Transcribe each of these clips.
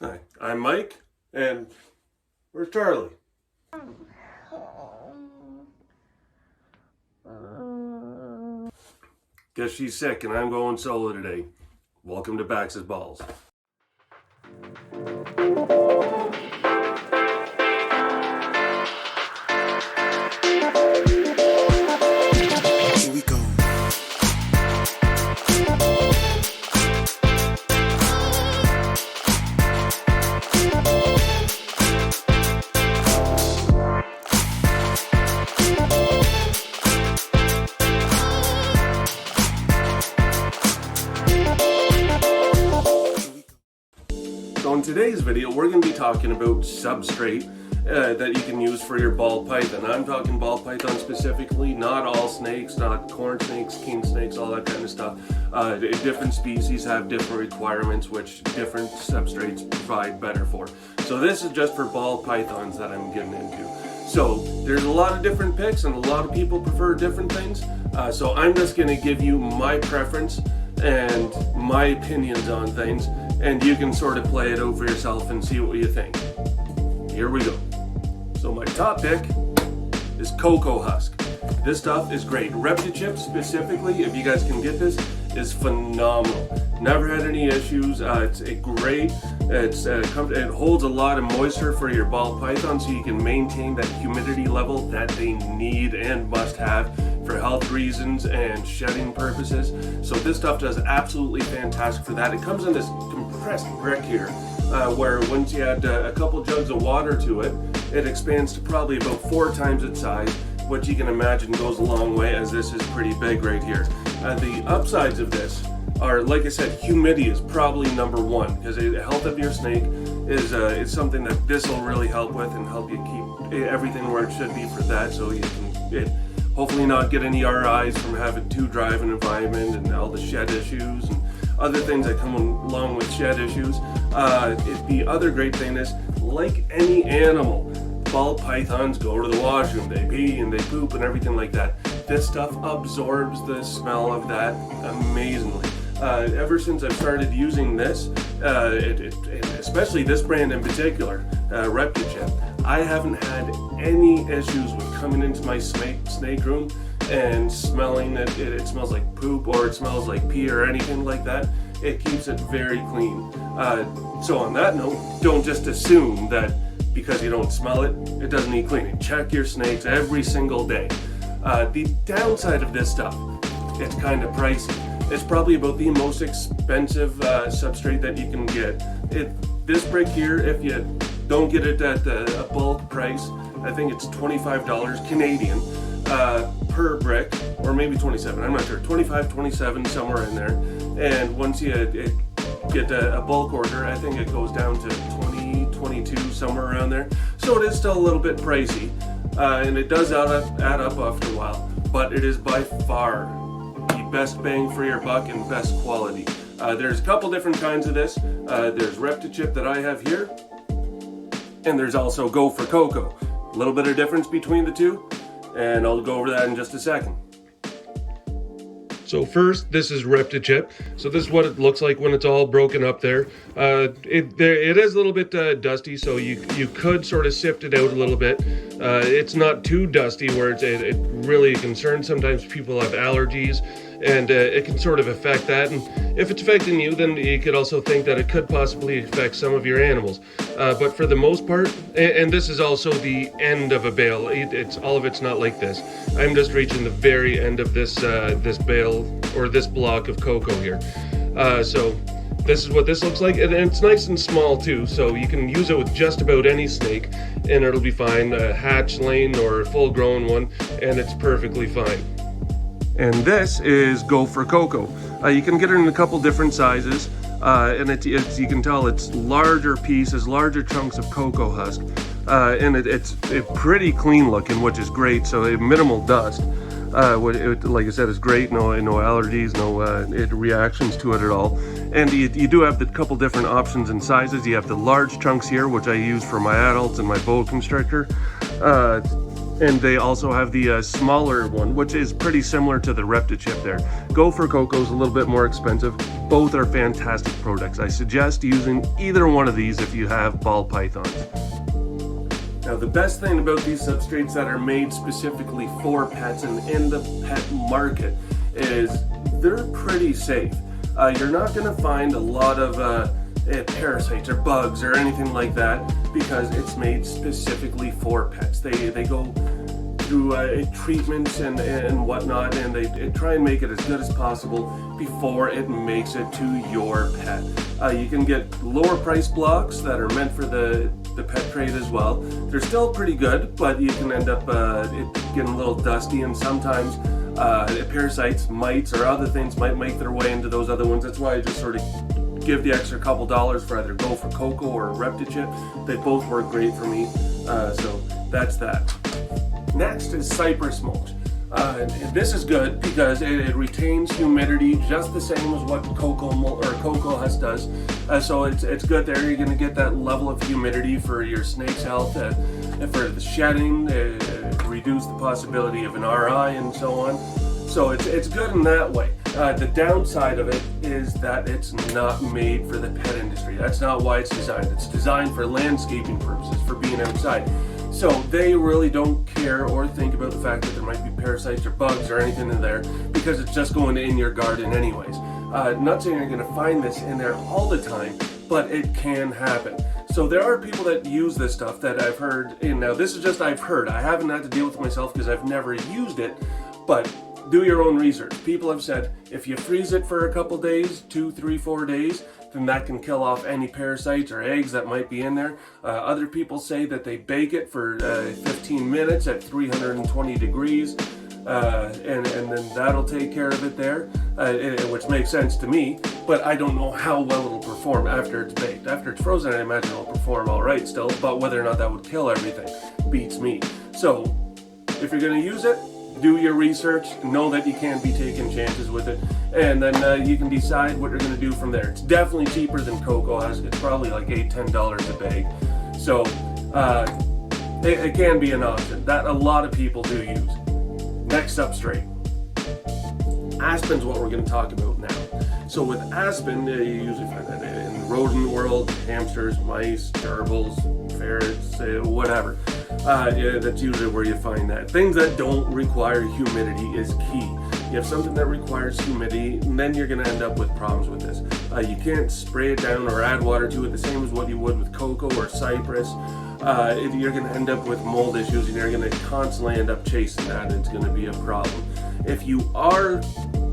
Hi, I'm Mike, and where's Charlie? Guess she's sick and I'm going solo today. Welcome to Bax's Balls. Here we go. So in today's video, we're going to be talking about substrate that you can use for your ball python. I'm talking ball python specifically, not all snakes, not corn snakes, king snakes, all that kind of stuff. Different species have different requirements which different substrates provide better for. So this is just for ball pythons that I'm getting into. So there's a lot of different picks and a lot of people prefer different things. So I'm just going to give you my preference and my opinions on things, and you can sort of play it out for yourself and see what you think. Here we go. So my top pick is Coco Husk. This stuff is great. Reptichip specifically, if you guys can get this, is phenomenal. Never had any issues. It's great. It holds a lot of moisture for your ball python, so you can maintain that humidity level that they need and must have for health reasons and shedding purposes. So this stuff does absolutely fantastic for that. It comes in this compressed brick here, where once you add a couple jugs of water to it, it expands to probably about 4 times its size, which you can imagine goes a long way, as this is pretty big right here. The upsides of this are, like I said, humidity is probably number one, because the health of your snake is something that this will really help with and help you keep everything where it should be for that, so you can hopefully not get any RIs from having too dry of an environment and all the shed issues and other things that come along with shed issues. The other great thing is, like any animal, ball pythons go to the washroom, they pee and they poop and everything like that. This stuff absorbs the smell of that amazingly. Ever since I've started using this, especially this brand in particular, Reptichip, I haven't had any issues with coming into my snake room and smelling it smells like poop or it smells like pee or anything like that. It keeps it very clean. So on that note, don't just assume that because you don't smell it, it doesn't need cleaning. Check your snakes every single day. The downside of this stuff, it's kind of pricey. It's probably about the most expensive substrate that you can get. This brick here, if you don't get it at a bulk price, I think it's $25 Canadian per brick, or maybe 27, I'm not sure, 25, 27, somewhere in there. And once you get a bulk order, I think it goes down to 20, 22, somewhere around there. So it is still a little bit pricey, and it does add up after a while, but it is by far the best bang for your buck and best quality. There's a couple different kinds of this. There's Reptichip that I have here, and there's also Go for Coco. A little bit of difference between the two, and I'll go over that in just a second. So first, this is Reptichip. So this is what it looks like when it's all broken up there. It is a little bit dusty, so you could sort of sift it out a little bit. It's not too dusty where it really concerns. Sometimes people have allergies, and it can sort of affect that. And if it's affecting you, then you could also think that it could possibly affect some of your animals. But for the most part, and this is also the end of a bale. It's all of it's not like this. I'm just reaching the very end of this bale, or this block of cocoa here. So this is what this looks like, and it's nice and small too, so you can use it with just about any snake and it'll be fine, a hatchling or a full grown one, and it's perfectly fine. And this is Go for Coco. You can get it in a couple different sizes, and it's you can tell it's larger pieces, larger chunks of cocoa husk, and it's pretty clean looking, which is great, so minimal dust. Like I said, it's great, no allergies, no reactions to it at all. And you do have the couple different options and sizes. You have the large chunks here, which I use for my adults and my boa constrictor. And they also have the smaller one, which is pretty similar to the Reptichip there. Go for Coco's, a little bit more expensive. Both are fantastic products. I suggest using either one of these if you have ball pythons. Now, the best thing about these substrates that are made specifically for pets and in the pet market is they're pretty safe. You're not going to find a lot of parasites or bugs or anything like that because it's made specifically for pets. They go through treatments and whatnot, and they try and make it as good as possible before it makes it to your pet. You can get lower price blocks that are meant for the pet trade as well. They're still pretty good, but you can end up getting a little dusty, and sometimes parasites, mites, or other things might make their way into those other ones. That's why I just sort of give the extra couple dollars for either go for Coco or Reptichip. They both work great for me, so that's that. Next is Cypress Mulch. This is good because it retains humidity just the same as what Coco Husk does. So it's good there. You're going to get that level of humidity for your snake's health, for the shedding, reduce the possibility of an RI and so on. So it's good in that way. The downside of it is that it's not made for the pet industry. That's not why it's designed. It's designed for landscaping purposes, for being outside. So they really don't care or think about the fact that there might be parasites or bugs or anything in there because it's just going in your garden anyways. Not saying you're going to find this in there all the time, but it can happen. So there are people that use this stuff that I've heard, and now this is just I've heard. I haven't had to deal with it myself because I've never used it, but do your own research. People have said if you freeze it for a couple days, 2, 3, 4 days, then that can kill off any parasites or eggs that might be in there. Other people say that they bake it for 15 minutes at 320 degrees, and then that'll take care of it there, which makes sense to me, but I don't know how well it'll perform after it's baked. After it's frozen, I imagine it'll perform all right still, but whether or not that would kill everything beats me. So if you're going to use it, do your research, know that you can't be taking chances with it, and then you can decide what you're going to do from there. It's definitely cheaper than Coco Husk. It's probably like $8-10 a bag. So it can be an option that a lot of people do use. Next substrate. Aspen's what we're going to talk about now. So with Aspen, you usually find that in the rodent world, hamsters, mice, gerbils, ferrets, whatever. That's usually where you find that. Things that don't require humidity is key. You have something that requires humidity, and then you're going to end up with problems with this. You can't spray it down or add water to it the same as what you would with Coco or Cypress. You're going to end up with mold issues, and you're going to constantly end up chasing that, and it's going to be a problem. If you are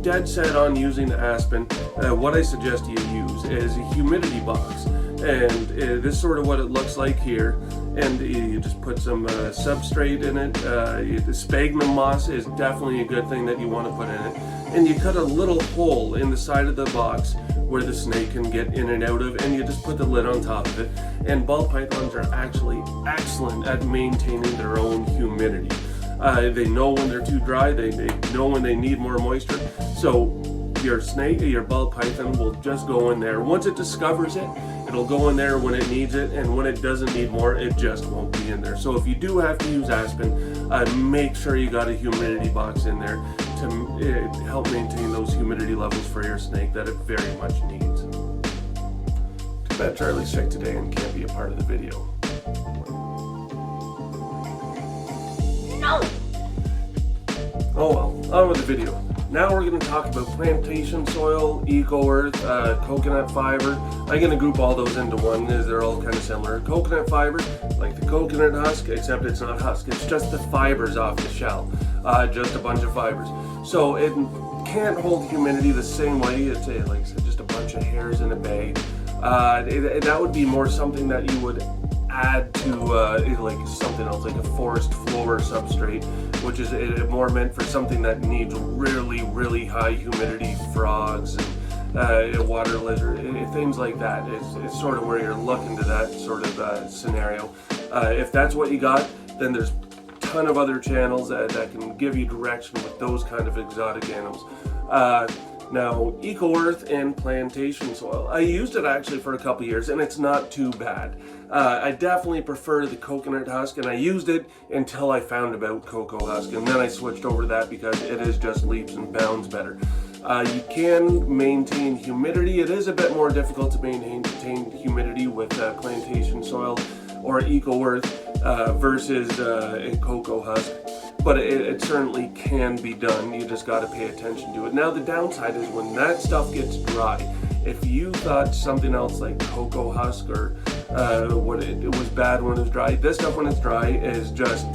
dead set on using Aspen, what I suggest you use is a humidity box. And this is sort of what it looks like here. And you just put some substrate in it. The sphagnum moss is definitely a good thing that you want to put in it. And you cut a little hole in the side of the box where the snake can get in and out of, and you just put the lid on top of it. And ball pythons are actually excellent at maintaining their own humidity. They know when they're too dry, they know when they need more moisture. So your snake, your ball python will just go in there. Once it discovers it, it'll go in there when it needs it, and when it doesn't need more, it just won't be in there. So if you do have to use Aspen, make sure you got a humidity box in there to help maintain those humidity levels for your snake that it very much needs. Too bad Charlie's sick today and can't be a part of the video. No! Oh well, on with the video. Now we're going to talk about Plantation Soil, Eco Earth, coconut fiber. I'm going to group all those into one as they're all kind of similar. Coconut fiber, like the coconut husk, except it's not husk. It's just the fibers off the shell, just a bunch of fibers. So it can't hold humidity the same way. It's like I said, just a bunch of hairs in a bag. That would be more something that you would add to like something else, like a forest floor substrate, which is more meant for something that needs really, really high humidity, frogs and water lizard, things like that. It's sort of where you're looking to that sort of scenario. If that's what you got, then there's a ton of other channels that can give you direction with those kind of exotic animals. Now, Eco-Earth and Plantation Soil. I used it actually for a couple years and it's not too bad. I definitely prefer the coconut husk, and I used it until I found about Coco Husk, and then I switched over to that because it is just leaps and bounds better. You can maintain humidity. It is a bit more difficult to maintain humidity with Plantation Soil or Eco-Earth versus a Coco Husk. But it certainly can be done. You just got to pay attention to it. Now the downside is when that stuff gets dry. If you thought something else like Coco Husk or it was bad when it was dry, this stuff when it's dry is just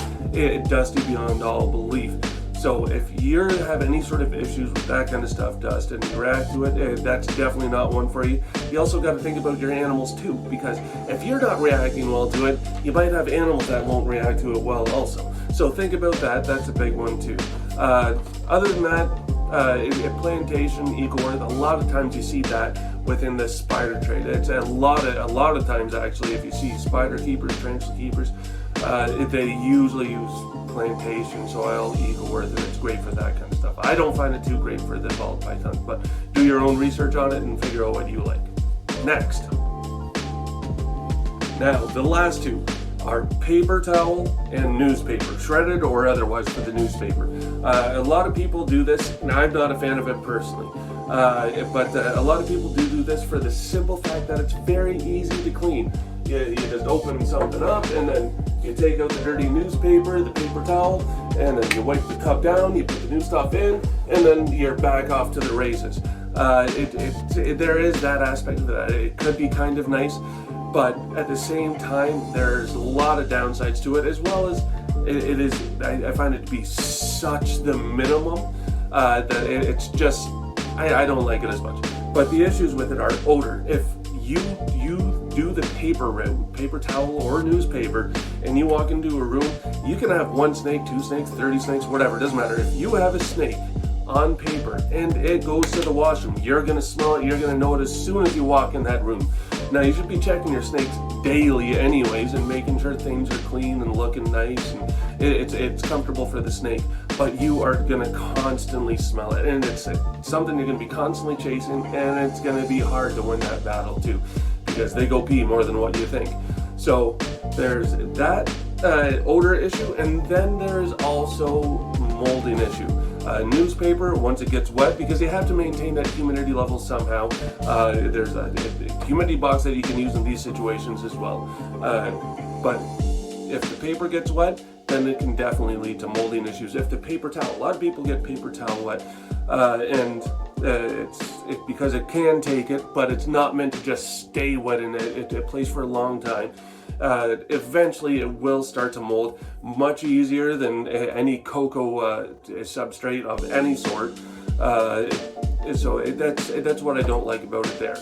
dusty beyond all belief. So if you have any sort of issues with that kind of stuff, dust, and you react to it, that's definitely not one for you. You also got to think about your animals too, because if you're not reacting well to it, you might have animals that won't react to it well also. So think about that. That's a big one too. Other than that, Plantation, Eco-Earth, a lot of times you see that within the spider trade. It's a lot of times actually, if you see spider keepers, tarantula keepers, they usually use Plantation Soil, Eco-Earth, and it's great for that kind of stuff. I don't find it too great for the ball python, but do your own research on it and figure out what you like. Next. Now, the last two are paper towel and newspaper, shredded or otherwise for the newspaper. A lot of people do this, and I'm not a fan of it personally, but a lot of people do this for the simple fact that it's very easy to clean. You just open something up and then you take out the dirty newspaper, the paper towel, and then you wipe the cup down, you put the new stuff in, and then you're back off to the races. There is that aspect of that. It could be kind of nice, but at the same time, there's a lot of downsides to it, as well as it is. I find it to be such the minimum that it's just I don't like it as much. But the issues with it are odor. If you do the paper route, paper towel or newspaper, and you walk into a room, you can have 1 snake, 2 snakes, 30 snakes, whatever. It doesn't matter. If you have a snake on paper and it goes to the washroom, you're gonna smell it. You're gonna know it as soon as you walk in that room. Now you should be checking your snakes daily anyways and making sure things are clean and looking nice and it's comfortable for the snake, but you are gonna constantly smell it, and it's something you're gonna be constantly chasing, and it's gonna be hard to win that battle too, because they go pee more than what you think. So there's that odor issue, and then there's also molding issue. Newspaper, once it gets wet, because you have to maintain that humidity level somehow. There's a humidity box that you can use in these situations as well. But if the paper gets wet, then it can definitely lead to molding issues. If the paper towel, a lot of people get paper towel wet, and it's because it can take it, but it's not meant to just stay wet in it. It plays for a long time. Eventually it will start to mold much easier than any cocoa substrate of any sort. So that's what I don't like about it there.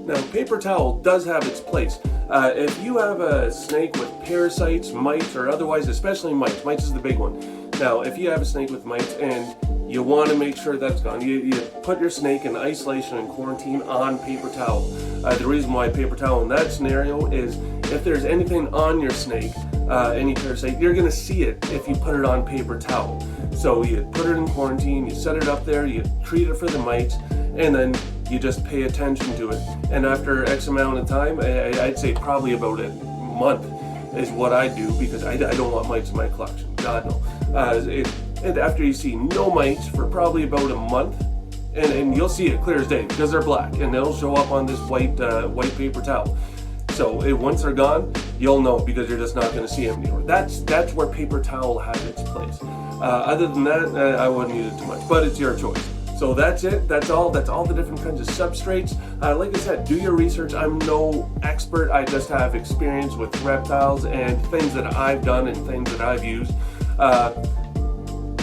Now, paper towel does have its place. If you have a snake with parasites, mites, or otherwise, especially mites is the big one. Now, if you have a snake with mites and you want to make sure that's gone, you put your snake in isolation and quarantine on paper towel. The reason why paper towel in that scenario is if there's anything on your snake, any parasite, you're going to see it if you put it on paper towel. So you put it in quarantine, you set it up there, you treat it for the mites, and then you just pay attention to it. And after X amount of time, I'd say probably about a month is what I do, because I don't want mites in my collection. God no. And after you see no mites for probably about a month, and you'll see it clear as day because they're black and they'll show up on this white paper towel. So once they're gone, you'll know because you're just not going to see them anymore. That's where paper towel has its place. Other than that, I wouldn't use it too much, but it's your choice. So that's it. That's all the different kinds of substrates. Like I said, do your research. I'm no expert. I just have experience with reptiles and things that I've done and things that I've used.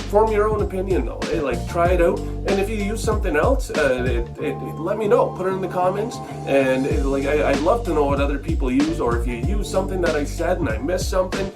Form your own opinion though. Try it out, and if you use something else, let me know. Put it in the comments, and I'd love to know what other people use, or if you use something that I said and I missed something,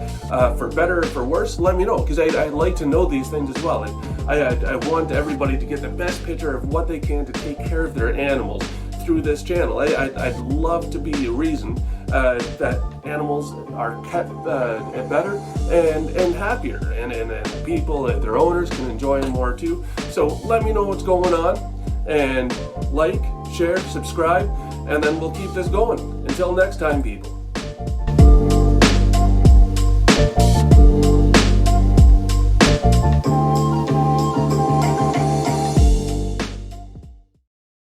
for better or for worse, let me know, because I like to know these things as well. I want everybody to get the best picture of what they can to take care of their animals through this channel. I'd love to be a reason that animals are kept better and happier, and people and their owners can enjoy them more too. So let me know what's going on. and like, share, subscribe, and then we'll keep this going. Until next time, people.